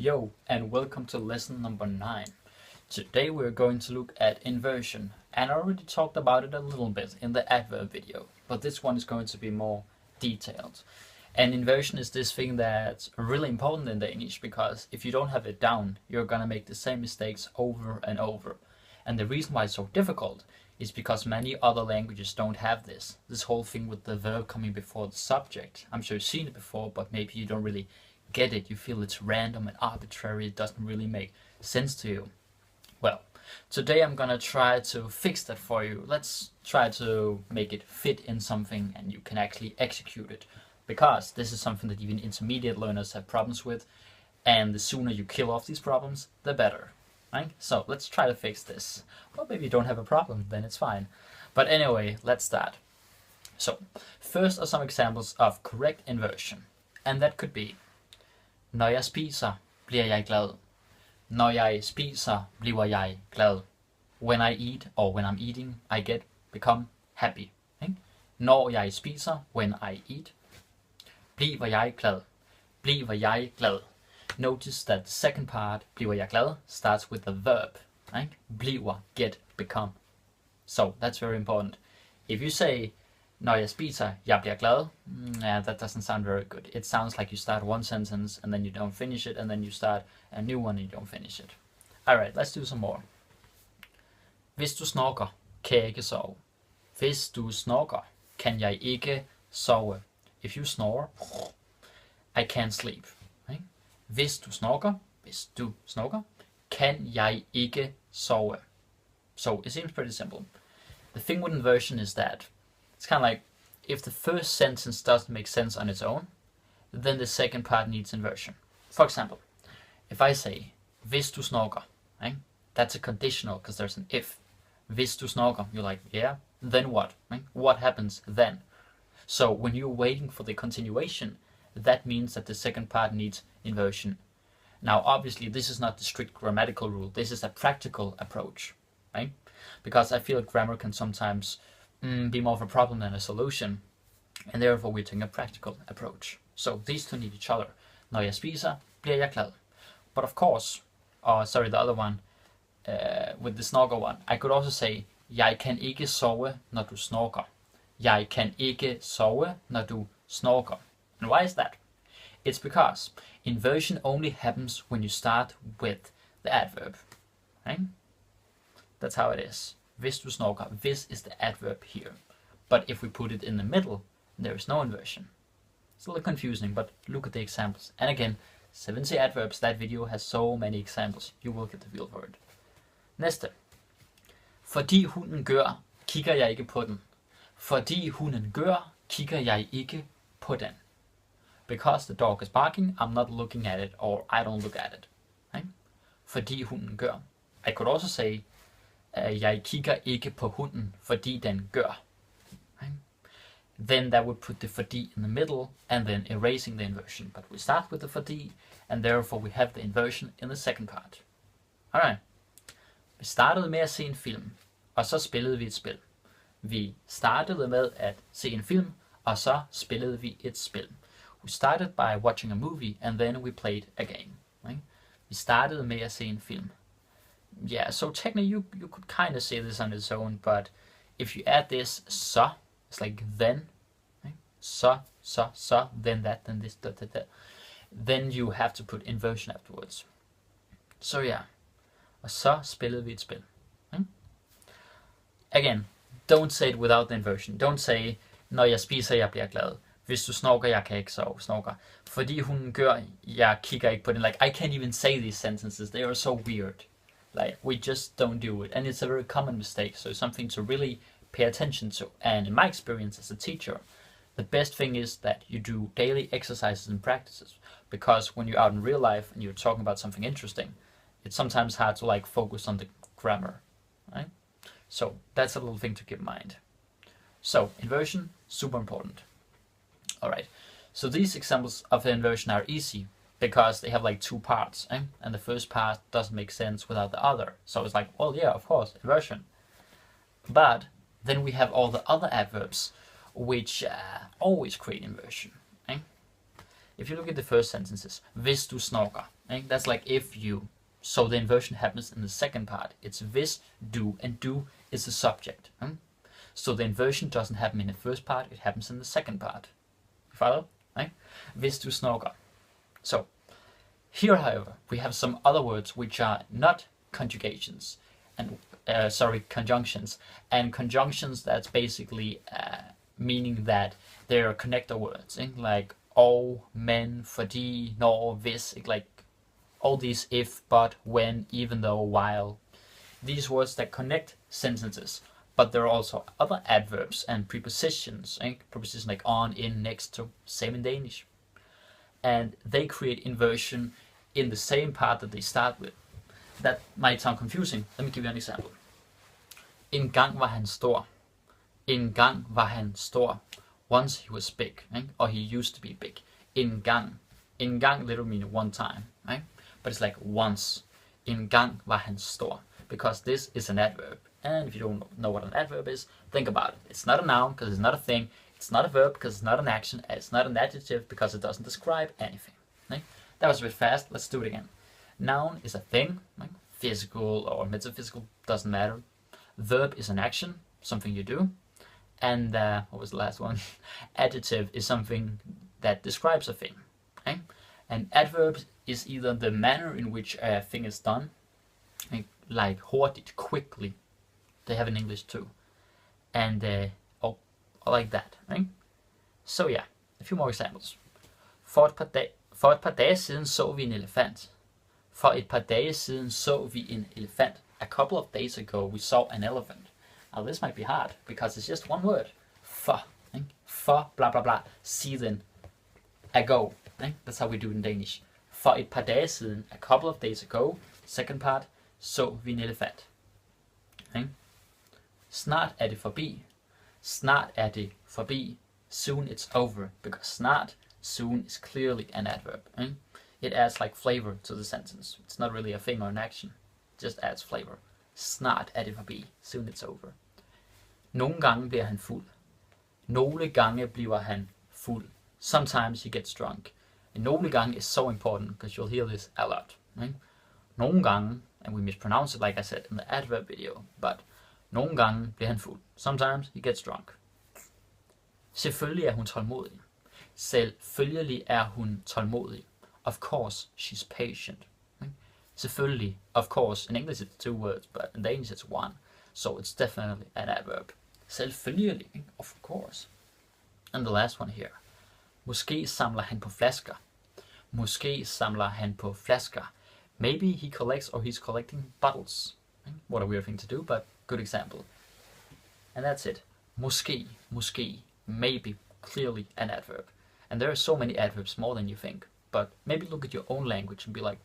Yo, and welcome to lesson number 9. Today we're going to look at inversion, and I already talked about it a little bit in the adverb video, but this one is going to be more detailed. And inversion is this thing that's really important in Danish, because if you don't have it down, you're gonna make the same mistakes over and over. And the reason why it's so difficult is because many other languages don't have this whole thing with the verb coming before the subject. I'm sure you've seen it before, but maybe you don't really get it. You feel it's random and arbitrary. It doesn't really make sense to you. Well, today I'm gonna try to fix that for you. Let's try to make it fit in something and you can actually execute it, because this is something that even intermediate learners have problems with, and the sooner you kill off these problems, the better. Right? So let's try to fix this. Or maybe you don't have a problem, then it's fine. But anyway, let's start. So first are some examples of correct inversion, and that could be: når jeg spiser, bliver jeg glad. Når jeg spiser, bliver jeg glad. When I eat, or when I'm eating, I become happy. Okay? Når jeg spiser, when I eat. Bliver jeg glad. Bliver jeg glad. Notice that the second part, bliver jeg glad, starts with the verb. Right? Bliver, get, become. So that's very important. If you say, når jeg spiser, jeg bliver glad, that doesn't sound very good. It sounds like you start one sentence and then you don't finish it, and then you start a new one and you don't finish it. Alright, let's do some more. Hvis du snorker, kan jeg ikke sove. Hvis du snorker, kan jeg ikke sove. If you snore, I can't sleep. Right? Hvis du snorker, kan jeg ikke sove. So it seems pretty simple. The thing with inversion is that it's kind of like, if the first sentence doesn't make sense on its own, then the second part needs inversion. For example, if I say, hvis du snorker, right? That's a conditional because there's an if. Hvis du snorker, you're like, yeah, then what? Right? What happens then? So when you're waiting for the continuation, that means that the second part needs inversion. Now, obviously, this is not the strict grammatical rule. This is a practical approach, right? Because I feel grammar can sometimes be more of a problem than a solution, and therefore we're taking a practical approach. So these two need each other. Når jeg spiser, bliver jeg glad. But of course, the other one, with the snorker one, I could also say, jeg kan ikke sove, når du snorker. Jeg kan ikke sove, når du snorker. And why is that? It's because inversion only happens when you start with the adverb. Right? That's how it is. Hvis du snorker, this is the adverb here. But if we put it in the middle, there is no inversion. It's a little confusing, but look at the examples. And again, 70 adverbs, that video has so many examples. You will get the feel for it. Næste. Fordi hunden gør, kigger jeg ikke på den. Fordi hunden gør, kigger jeg ikke på den. Because the dog is barking, I'm not looking at it, or I don't look at it. Right? Fordi hunden gør. I could also say, jeg kigger ikke på hunden, fordi den gør. Right? Then that would put the fordi in the middle, and then erasing the inversion. But we start with the fordi, and therefore we have the inversion in the second part. Alright. Vi startede med at se en film, og så spillede vi et spil. Vi startede med at se en film, og så spillede vi et spil. We started by watching a movie, and then we played a game. Right? Vi startede med at se en film. Yeah, so technically you could kind of say this on its own, but if you add this så, it's like then, right? Så, then that, then this, that. Then you have to put inversion afterwards. So yeah, og så spillede vi et spil. Right? Again, don't say it without the inversion. Don't say, når jeg spiser, jeg bliver glad. Hvis du snorker, jeg kan ikke sove. Snorker. Fordi hun gør, jeg kigger ikke på den. Like, I can't even say these sentences. They are so weird. Like, we just don't do it. And it's a very common mistake. So it's something to really pay attention to. And in my experience as a teacher, the best thing is that you do daily exercises and practices. Because when you're out in real life and you're talking about something interesting, it's sometimes hard to like focus on the grammar. Right? So that's a little thing to keep in mind. So inversion, super important. Alright, so these examples of the inversion are easy because they have like two parts, eh? And the first part doesn't make sense without the other. So it's like, well, yeah, of course, inversion. But then we have all the other adverbs which always create inversion. Eh? If you look at the first sentences, hvis du snorker, Right? That's like if you. So the inversion happens in the second part. It's hvis, do, and do is the subject. So the inversion doesn't happen in the first part, it happens in the second part. You follow? Right? Hvis du snakker. So, here, however, we have some other words which are not conjugations, and conjunctions. And conjunctions, that's basically meaning that they're connector words, like og, men, fordi, når, hvis, like all these if, but, when, even though, while. These words that connect sentences, but there are also other adverbs and prepositions, prepositions like on, in, next to, same in Danish. And they create inversion in the same part that they start with. That might sound confusing. Let me give you an example. En gang var han stor. En gang var han stor. Once he was big, or he used to be big. En gang. En gang literally means one time, right? But it's like once. En gang var han stor. Because this is an adverb. And if you don't know what an adverb is, think about it. It's not a noun because it's not a thing. It's not a verb because it's not an action. And it's not an adjective because it doesn't describe anything. Right? That was a bit fast. Let's do it again. Noun is a thing, right? Physical or metaphysical, doesn't matter. Verb is an action, something you do. And what was the last one? Adjective is something that describes a thing. Right? And adverb is either the manner in which a thing is done, like hurtigt, quickly. They have in English too. And or like that, right? So yeah, a few more examples. For et par dage siden så vi en elefant. For et par dage siden så vi en elefant. A couple of days ago we saw an elephant. Now this might be hard because it's just one word. For, right? For blah blah blah. Siden. Ago. Right? That's how we do it in Danish. For et par dage siden, a couple of days ago. Second part. Så vi en elefant. Okay? Snart er det forbi. Snart er det forbi. Soon it's over. Because snart, soon is clearly an adverb. Okay? It adds like flavor to the sentence. It's not really a thing or an action. It just adds flavor. Snart er det forbi. Soon it's over. Nogle gange bliver han fuld. Nogle gange bliver han fuld. Sometimes he gets drunk. And nogle gange is so important because you'll hear this a lot. Right? Nogle gange, and we mispronounce it like I said in the adverb video, but nogle gange bliver han fuld. Sometimes he gets drunk. Selvfølgelig er hun tålmodig. Selvfølgelig er hun tålmodig. Of course, she's patient. Right? Selvfølgelig, of course. In English it's two words, but in Danish it's one. So it's definitely an adverb. Selvfølgelig, of course. And the last one here. Måske samler han på flasker. Måske samler han på flasker. Maybe he collects or he's collecting bottles. What a weird thing to do, but good example. And that's it. Måske, måske, maybe, clearly an adverb. And there are so many adverbs, more than you think. But maybe look at your own language and be like,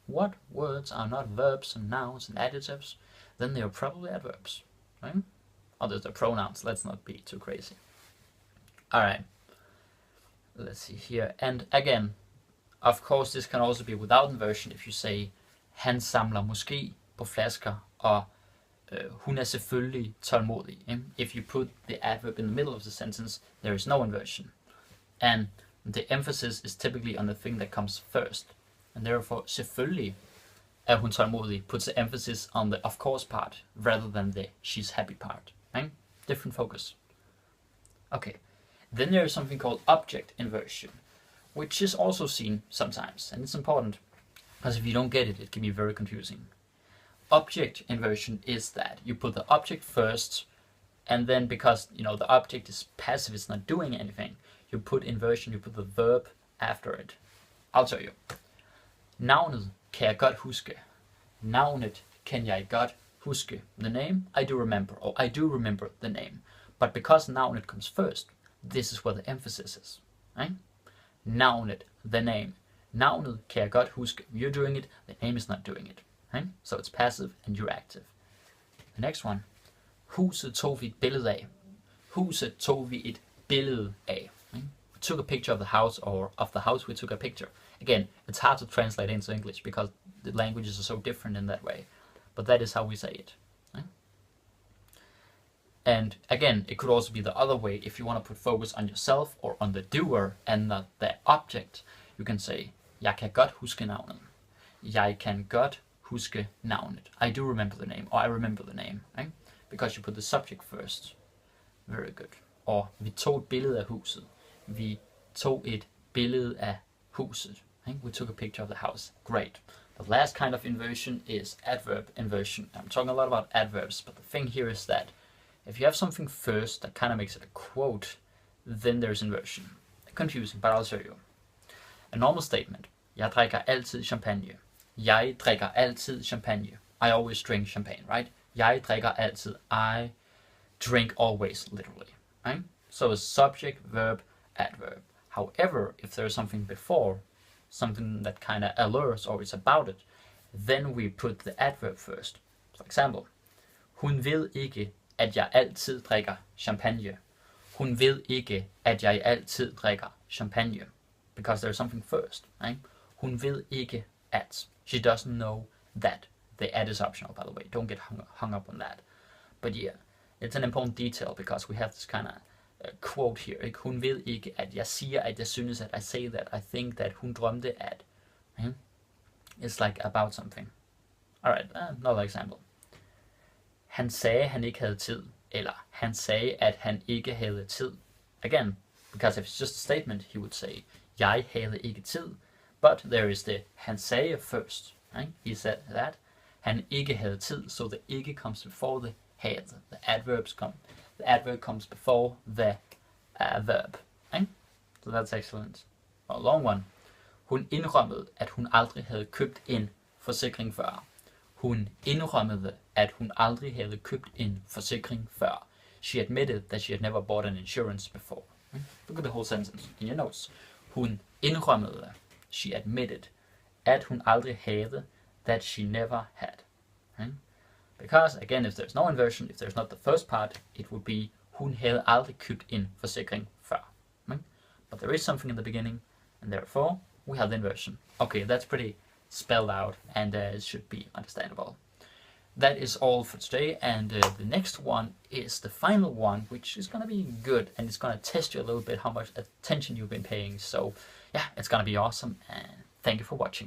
what words are not verbs and nouns and adjectives? Then they are probably adverbs, right? Others are pronouns. Let's not be too crazy. All right. Let's see here. And again, of course, this can also be without inversion if you say, han samler måske på flasker, og hun er selvfølgelig tålmodig. If you put the adverb in the middle of the sentence, there is no inversion. And the emphasis is typically on the thing that comes first. And therefore, selvfølgelig er hun tålmodig puts the emphasis on the of course part, rather than the she's happy part. Right? Different focus. Okay. Then there is something called object inversion, which is also seen sometimes, and it's important, because if you don't get it, it can be very confusing. Object inversion is that you put the object first, and then because the object is passive, it's not doing anything, you put inversion, you put the verb after it. I'll tell you. Navnet kan jeg godt huske. Navnet kan jeg godt huske. The name, I do remember, or I do remember the name. But because navnet comes first, this is where the emphasis is. Right? Navnet, the name. Navnet kan jeg godt huske. You're doing it, the name is not doing it. Right? So it's passive and you're active. The next one. Huset tog vi et billede af. Huset tog vi et billede af. Right? We took a picture of the house, or of the house we took a picture. Again, it's hard to translate into English because the languages are so different in that way. But that is how we say it. Right? And again, it could also be the other way. If you want to put focus on yourself or on the doer and not the object, you can say, Jeg kan godt huske navnet. Jeg kan godt huske navnet. I do remember the name, or I remember the name. Right? Because you put the subject first. Very good. Or vi tog et billede af huset. Vi tog et billede af huset. Right? We took a picture of the house. Great. The last kind of inversion is adverb inversion. I'm talking a lot about adverbs, but the thing here is that if you have something first that kind of makes it a quote, then there's inversion. Confusing, but I'll show you. A normal statement. Jeg drikker altid champagne. Jeg drikker altid champagne. I always drink champagne, right? Jeg drikker altid. I drink always, literally. Right? So a subject, verb, adverb. However, if there's something before, something that kind of allures or is about it, then we put the adverb first. For example, hun ved ikke, at jeg altid drikker champagne. Hun ved ikke, at jeg altid drikker champagne. Because there's something first, right? Hun ved ikke at. She doesn't know that. The at is optional, by the way. Don't get hung up on that. But yeah, it's an important detail because we have this kind of quote here. Ikke? Hun ved ikke, at jeg siger, at jeg synes, at I say that. I think that hun drømte at. Right? It's like about something. Alright, another example. Han sagde, han ikke havde tid. Eller han sagde, at han ikke havde tid. Again, because if it's just a statement, he would say, jeg havde ikke tid. But there is the han sagde first. Right? He said that. Han ikke havde tid, so the ikke comes before the had. The adverb comes before the verb. Right? So that's excellent. A long one. Hun indrømmede, at hun aldrig havde købt en forsikring før. Hun indrømmede, at hun aldrig havde købt en forsikring før. She admitted that she had never bought an insurance before. Look at the whole sentence in your notes. Hun indrømmede, she admitted, at hun aldrig havde, that she never had. Because, again, if there's no inversion, if there's not the first part, it would be, hun havde aldrig købt en forsikring før. But there is something in the beginning, and therefore, we have the inversion. Okay, that's pretty spelled out, and it should be understandable. That is all for today, and the next one is the final one, which is going to be good, and it's going to test you a little bit how much attention you've been paying. So yeah, it's going to be awesome, and thank you for watching.